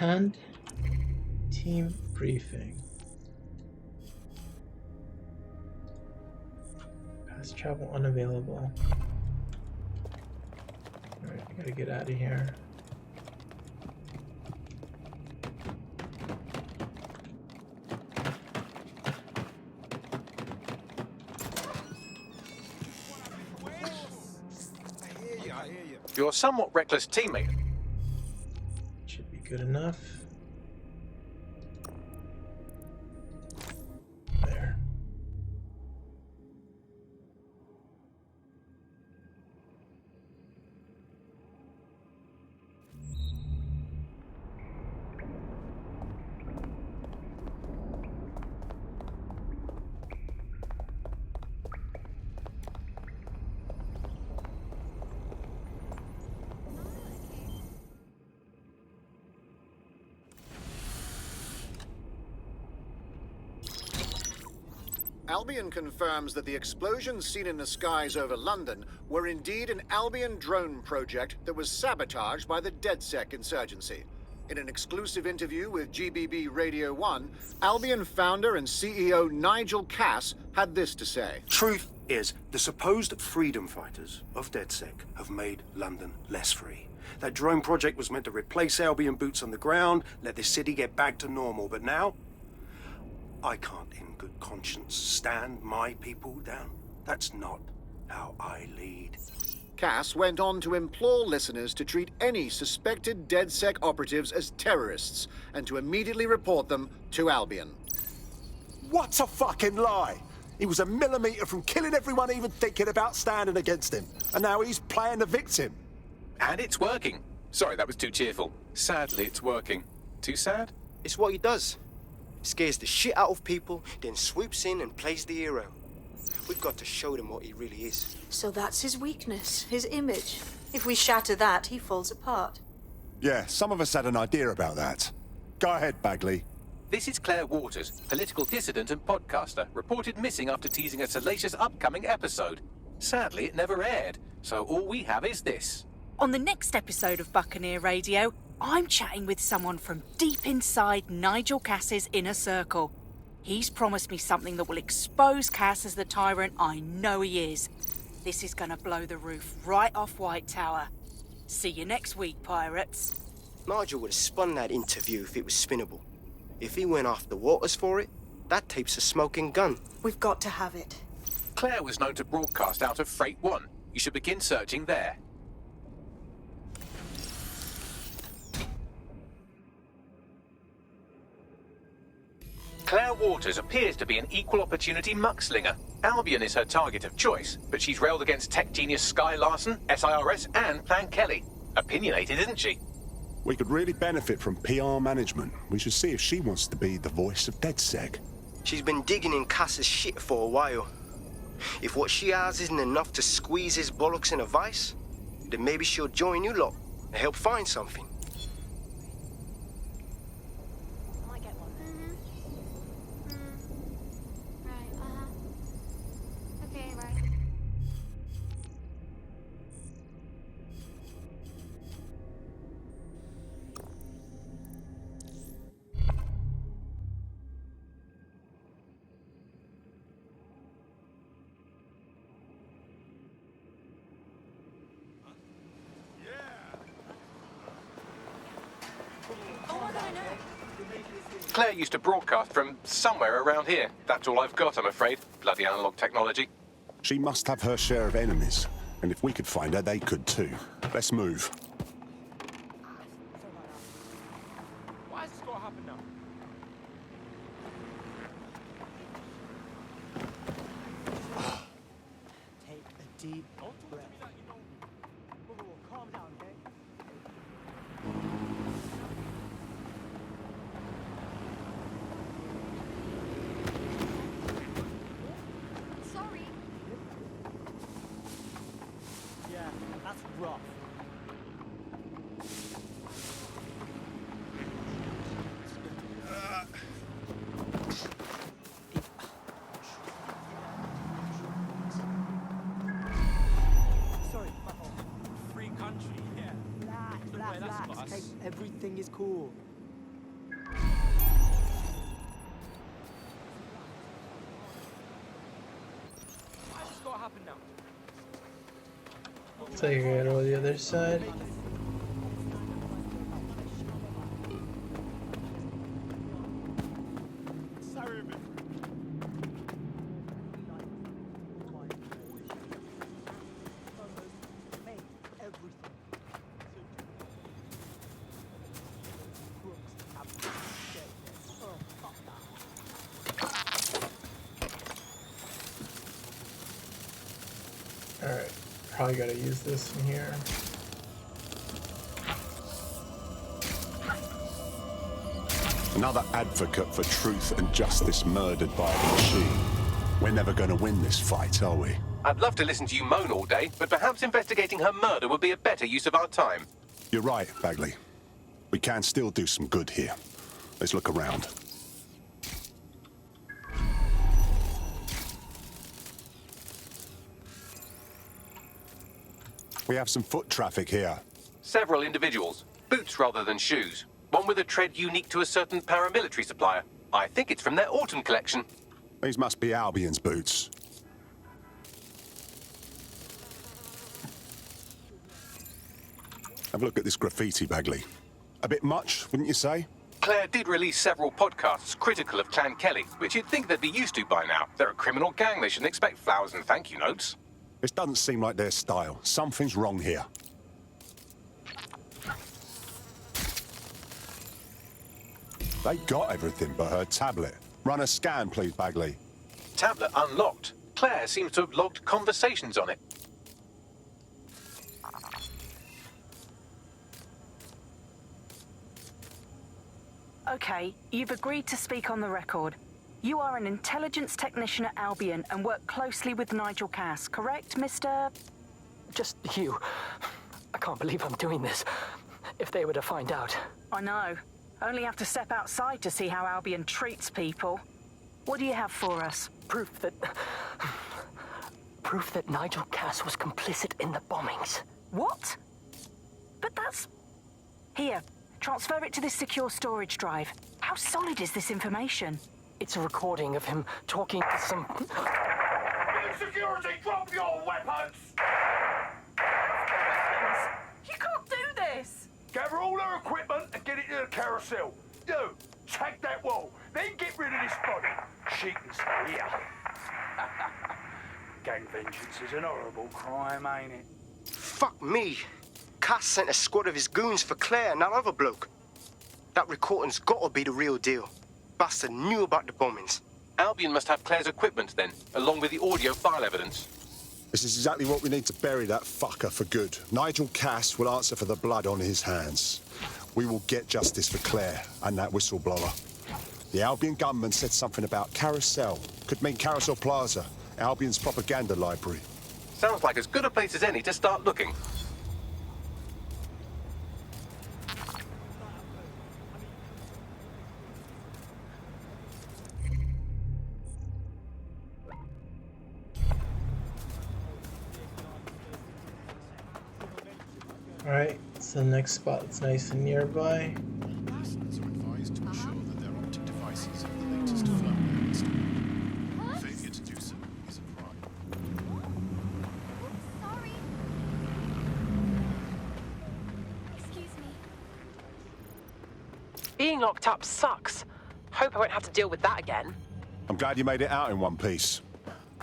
attend team briefing. Pass travel unavailable. Alright, I gotta get out of here. Your somewhat reckless teammate. Should be good enough. There. Albion confirms that the explosions seen in the skies over London were indeed an Albion drone project that was sabotaged by the DedSec insurgency. In an exclusive interview with GBB Radio 1, Albion founder and CEO Nigel Cass had this to say. Truth is, the supposed freedom fighters of DedSec have made London less free. That drone project was meant to replace Albion boots on the ground, let the city get back to normal, but now I can't in good conscience stand my people down. That's not how I lead. Cass went on to implore listeners to treat any suspected DedSec operatives as terrorists and to immediately report them to Albion. What a fucking lie! He was a millimetre from killing everyone even thinking about standing against him. And now he's playing the victim. And it's working. Sorry, that was too cheerful. Sadly, it's working. Too sad? It's what he does. Scares the shit out of people, then swoops in and plays the hero. We've got to show them what he really is. So that's his weakness, his image. If we shatter that, he falls apart. Yeah, some of us had an idea about that. Go ahead, Bagley. This is Claire Waters, political dissident and podcaster, reported missing after teasing a salacious upcoming episode. Sadly, it never aired, so all we have is this. On the next episode of Buccaneer Radio, I'm chatting with someone from deep inside Nigel Cass's inner circle. He's promised me something that will expose Cass as the tyrant I know he is. This is gonna blow the roof right off White Tower. See you next week, pirates. Nigel would have spun that interview if it was spinnable. If he went after Waters for it, that tape's a smoking gun. We've got to have it. Claire was known to broadcast out of Freight 1. You should begin searching there. Claire Waters appears to be an equal opportunity muckslinger. Albion is her target of choice, but she's railed against tech genius Sky Larson, SIRS, and Plan Kelly. Opinionated, isn't she? We could really benefit from PR management. We should see if she wants to be the voice of DedSec. She's been digging in Cass's shit for a while. If what she has isn't enough to squeeze his bollocks in a vice, then maybe she'll join you lot and help find something. Claire used to broadcast from somewhere around here. That's all I've got, I'm afraid. Bloody analog technology. She must have her share of enemies. And if we could find her, they could too. Let's move. Why is this going to happen now? Take a deep breath. Whoa, calm down, okay? Sorry. Yeah, that's rough. Sorry, my fault. Free country, yeah. Relax. Okay, everything is cool. happen now? So you gotta go to the other side. Sorry, man. Alright, probably gotta use this in here. Another advocate for truth and justice murdered by a machine. We're never going to win this fight, are we? I'd love to listen to you moan all day, but perhaps investigating her murder would be a better use of our time. You're right, Bagley. We can still do some good here. Let's look around. We have some foot traffic here. Several individuals. Boots rather than shoes. One with a tread unique to a certain paramilitary supplier. I think it's from their autumn collection. These must be Albion's boots. Have a look at this graffiti, Bagley. A bit much, wouldn't you say? Claire did release several podcasts critical of Clan Kelly, which you'd think they'd be used to by now. They're a criminal gang. They shouldn't expect flowers and thank you notes. This doesn't seem like their style. Something's wrong here. They got everything but her tablet. Run a scan, please, Bagley. Tablet unlocked. Claire seems to have logged conversations on it. Okay, you've agreed to speak on the record. You are an intelligence technician at Albion and work closely with Nigel Cass, correct, Mr.? Just you. I can't believe I'm doing this. If they were to find out. I know. Only have to step outside to see how Albion treats people. What do you have for us? Proof that Nigel Cass was complicit in the bombings. What? But that's... Here, transfer it to this secure storage drive. How solid is this information? It's a recording of him talking to some... Security, drop your weapons! You can't do this! Gather all her equipment and get it to the carousel. You, tag that wall, then get rid of this body. She can stay here. Gang vengeance is an horrible crime, ain't it? Fuck me. Cass sent a squad of his goons for Claire and that other bloke. That recording's gotta be the real deal. Bastard knew about the bombings. Albion must have Claire's equipment then, along with the audio file evidence. This is exactly what we need to bury that fucker for good. Nigel Cass will answer for the blood on his hands. We will get justice for Claire and that whistleblower. The Albion gunman said something about Carousel. Could mean Carousel Plaza, Albion's propaganda library. Sounds like as good a place as any to start looking. Alright, so the next spot that's nice and nearby. Passengers are advised to ensure that their optic devices have the latest firmware installed. Failure to do so is a crime. Sorry. Excuse me. Being locked up sucks. Hope I won't have to deal with that again. I'm glad you made it out in one piece.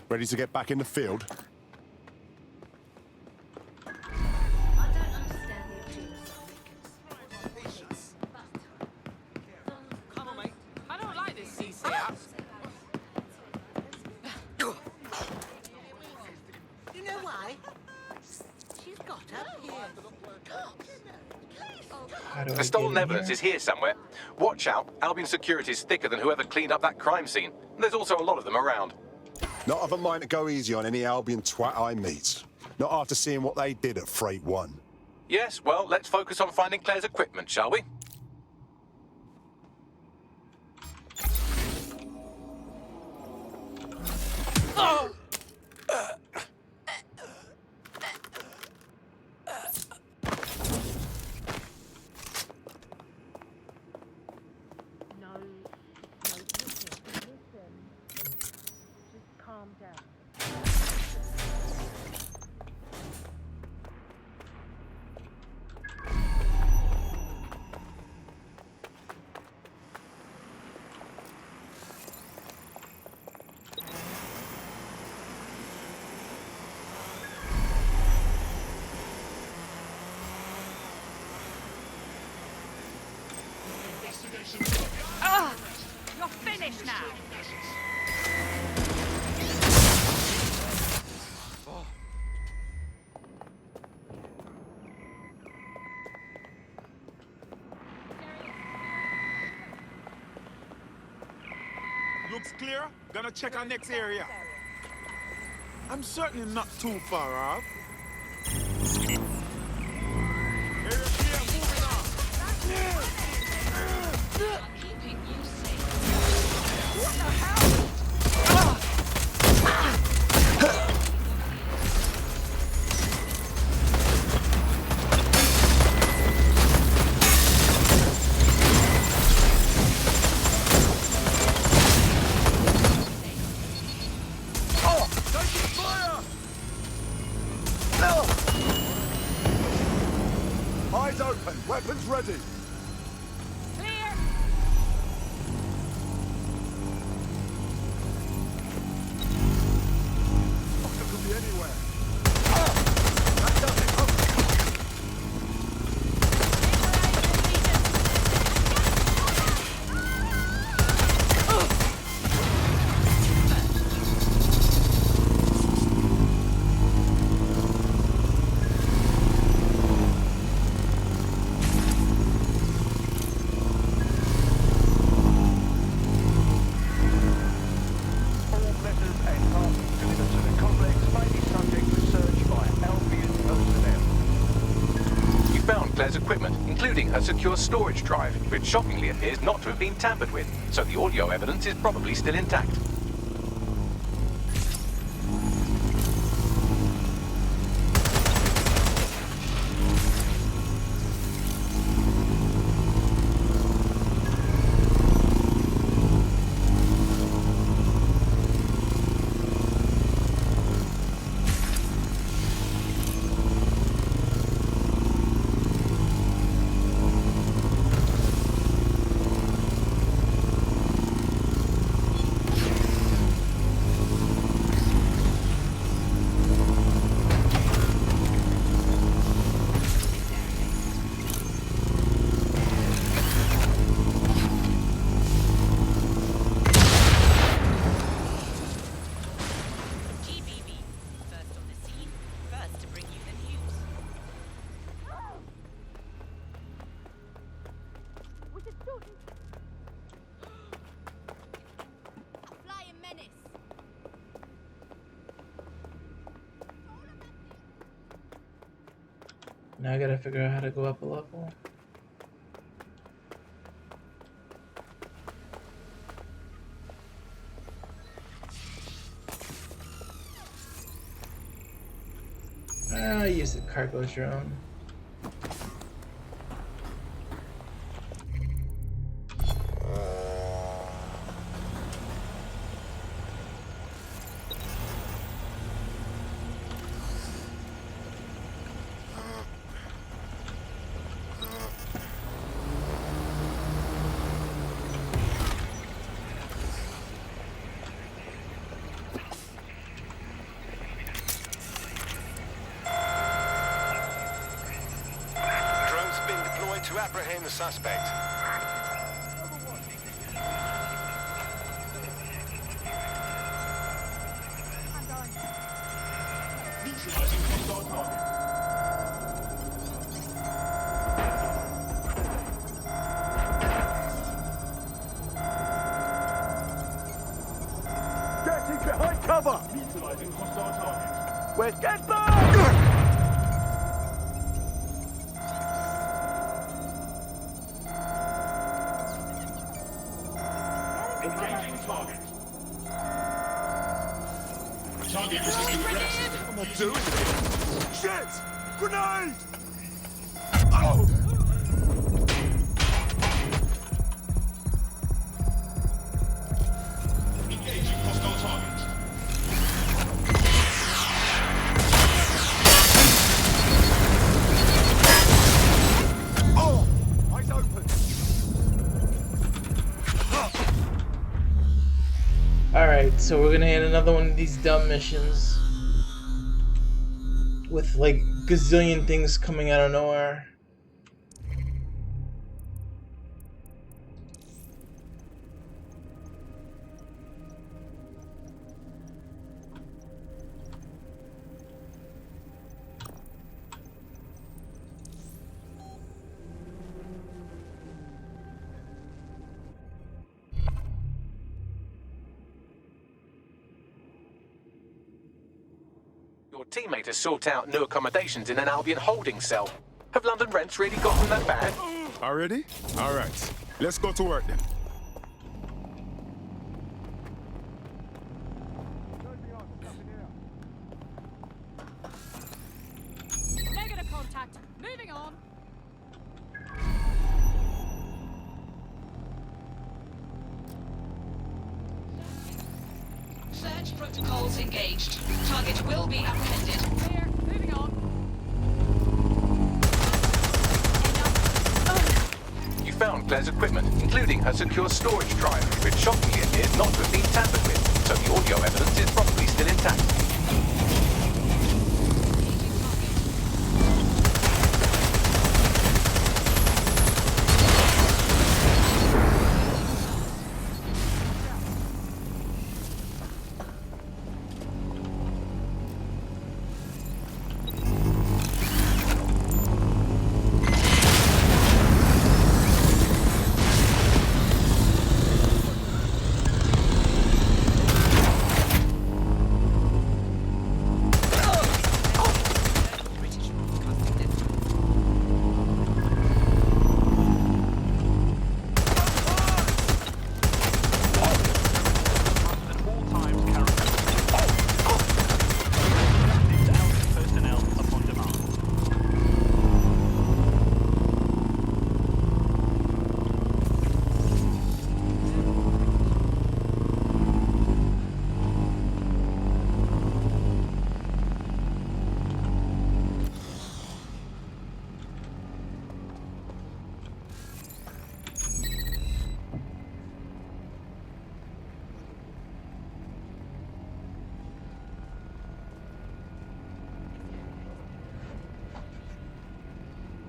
Ready to get back in the field? The stolen evidence is here somewhere. Watch out, Albion security is thicker than whoever cleaned up that crime scene. There's also a lot of them around. Not of a mind to go easy on any Albion twat I meet. Not after seeing what they did at Freight 1. Yes, well, let's focus on finding Claire's equipment, shall we? Oh! You're finished now. Looks clear. Gonna check our next area. I'm certainly not too far off. Area clear, moving on. Keeping you safe. What the hell? Eyes open, weapons ready. Clear. Doctor could be anywhere. That does it. Claire's equipment, including her secure storage drive, which shockingly appears not to have been tampered with, so the audio evidence is probably still intact. Now I gotta figure out how to go up a level. I use the cargo drone. To apprehend the suspect. Getting behind cover! Neutralizing hostile targets. Where's get back! Engaging target. Target resisting arrest. What am I doing here? Shit! Grenade! Oh! Engaging hostile target. Oh! Eyes open! Alright, so we're gonna hit another one of these dumb missions with like gazillion things coming out of nowhere. your teammate to sort out new accommodations in an Albion holding cell. Have London rents really gotten that bad? Already? All right. Let's go to work then. Negative contact. Moving on. Search protocols engaged. Target will be apprehended. Clear. Moving on. You found Claire's equipment, including her secure storage drive, which shockingly appears not to have been tampered with, so the audio evidence is probably still intact.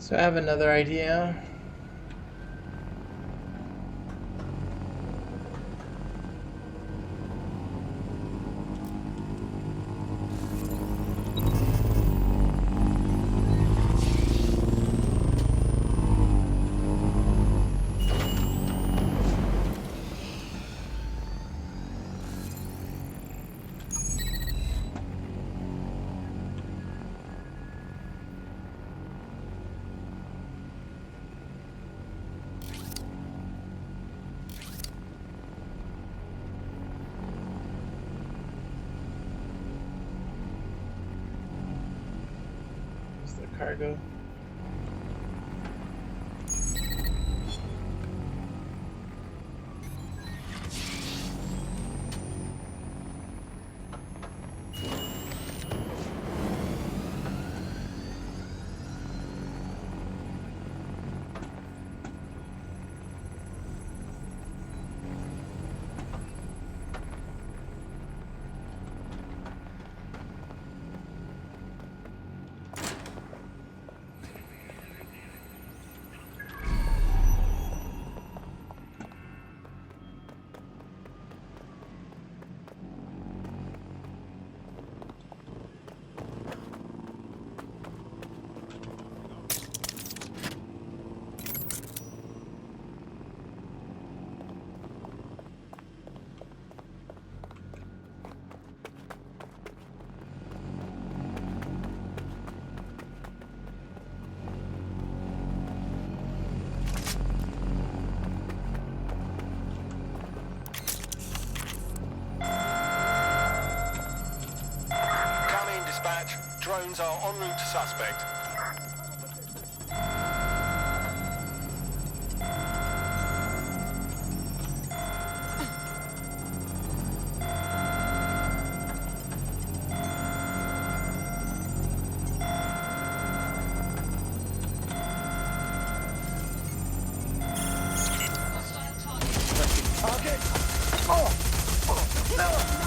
So I have another idea. Cargo. Drones are en route to suspect. Target! Oh! No!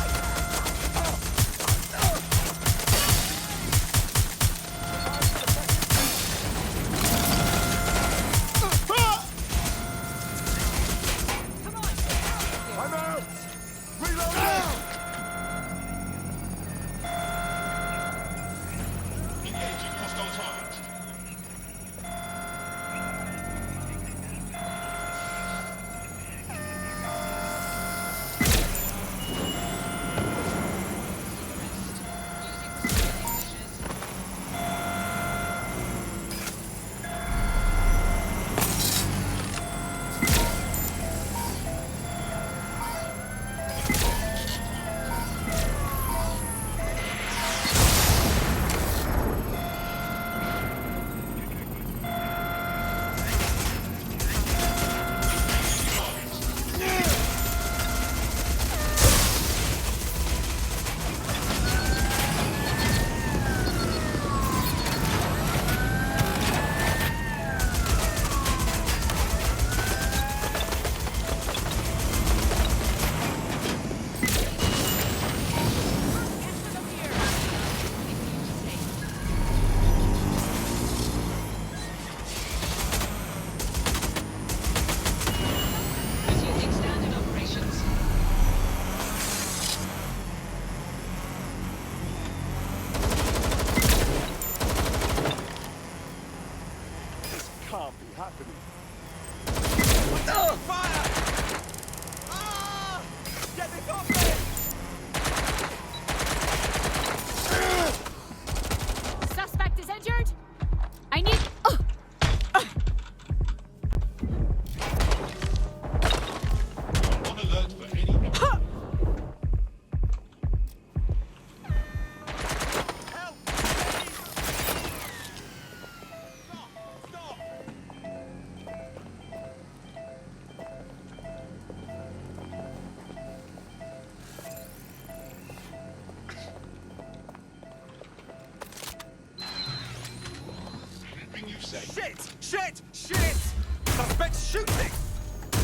Shit! Shit! Suspect's shooting!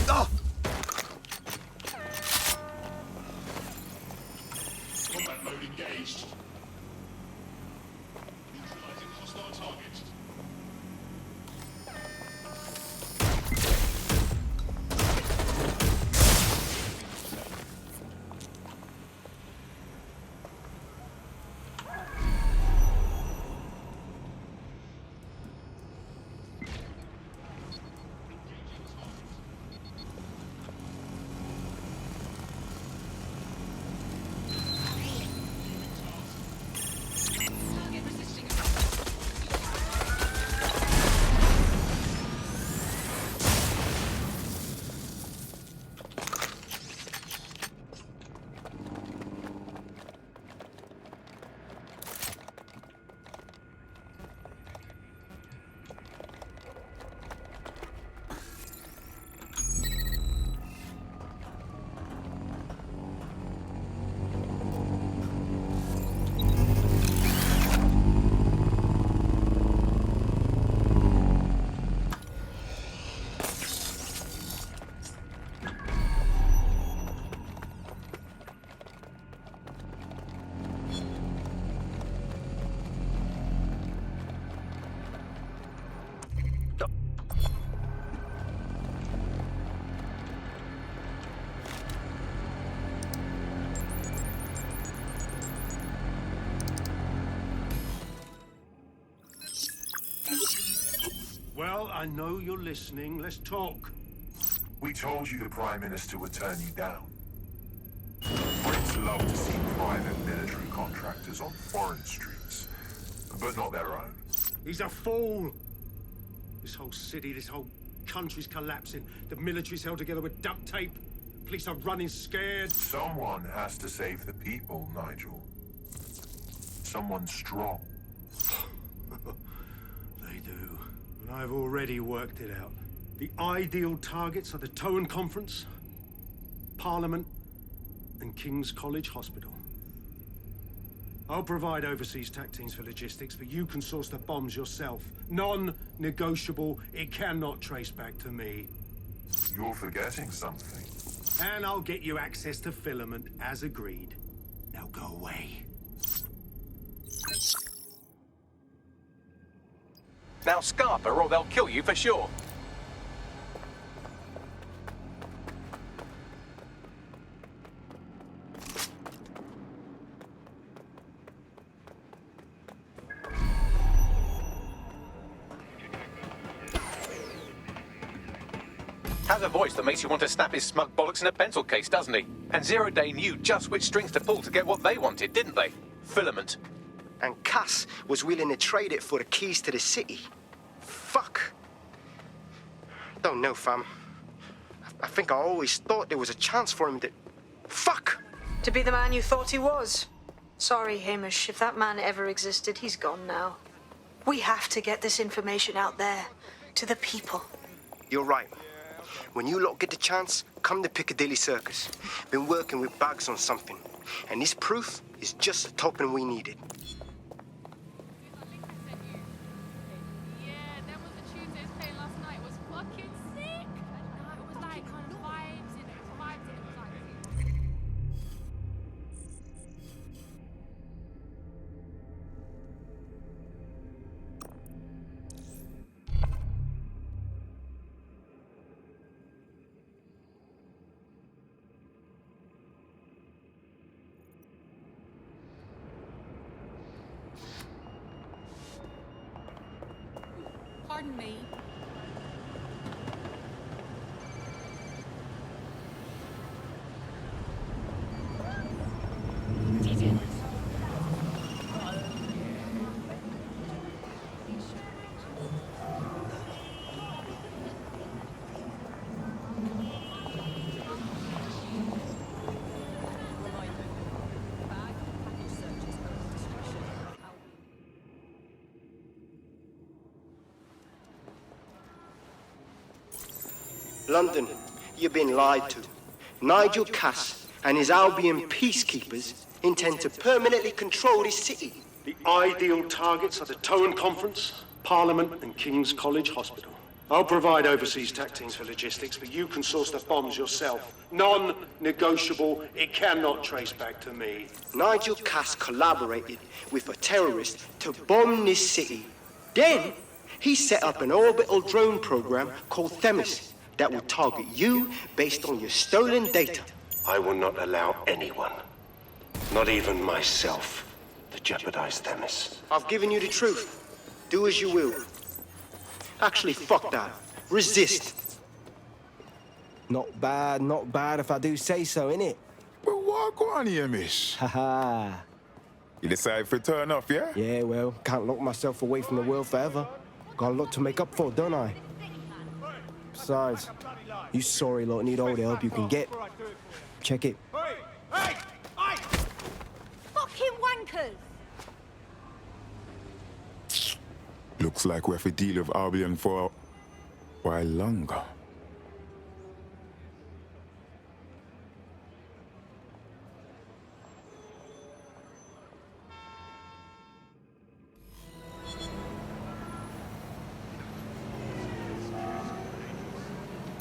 Oh! Combat mode engaged. Neutralizing hostile target. Well, I know you're listening. Let's talk. We told you the Prime Minister would turn you down. Brits love to see private military contractors on foreign streets, but not their own. He's a fool! This whole city, this whole country's collapsing. The military's held together with duct tape. Police are running scared. Someone has to save the people, Nigel. Someone strong. They do. And I've already worked it out. The ideal targets are the Towan Conference, Parliament, and King's College Hospital. I'll provide overseas tac teams for logistics, but you can source the bombs yourself. Non-negotiable. It cannot trace back to me. You're forgetting something. And I'll get you access to filament, as agreed. Now go away. Now scarper or they'll kill you for sure. Has a voice that makes you want to snap his smug bollocks in a pencil case, doesn't he? And Zero Day knew just which strings to pull to get what they wanted, didn't they? Filament. And Cass was willing to trade it for the keys to the city. Fuck. Don't know, fam. I think I always thought there was a chance for him to... Fuck! To be the man you thought he was. Sorry, Hamish. If that man ever existed, he's gone now. We have to get this information out there. To the people. You're right. When you lot get the chance, come to Piccadilly Circus. Been working with Bags on something. And this proof is just the topping we needed. Pardon me. London, you've been lied to. Nigel Cass and his Albion peacekeepers intend to permanently control this city. The ideal targets are the Towan Conference, Parliament and King's College Hospital. I'll provide overseas tech teams for logistics, but you can source the bombs yourself. Non-negotiable. It cannot trace back to me. Nigel Cass collaborated with a terrorist to bomb this city. Then, he set up an orbital drone program called Themis that will target you based on your stolen data. I will not allow anyone, not even myself, to jeopardize Themis. I've given you the truth. Do as you will. Actually, fuck that. Resist. Not bad if I do say so, innit? Well, walk on here, miss. Haha. You decide for turn off, yeah? Yeah, well, can't lock myself away from the world forever. Got a lot to make up for, don't I? Besides, you sorry lot need all the help you can get. Check it. Fucking wankers! Looks like we have to deal with Albion for a while longer.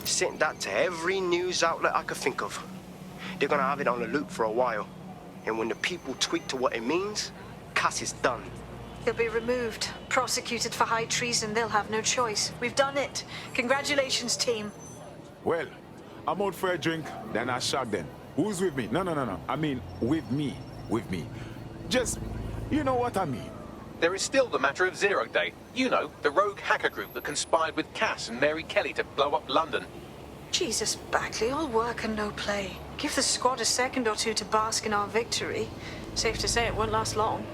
Sent that to every news outlet I could think of. They're gonna have it on the loop for a while. And when the people tweak to what it means, Cass is done. He'll be removed, prosecuted for high treason. They'll have no choice. We've done it. Congratulations, team. Well, I'm out for a drink, then I shot them. Who's with me? No. I mean, with me. Just, you know what I mean. There is still the matter of Zero Day. You know, the rogue hacker group that conspired with Cass and Mary Kelly to blow up London. Jesus, Bagley, all work and no play. Give the squad a second or two to bask in our victory. Safe to say it won't last long.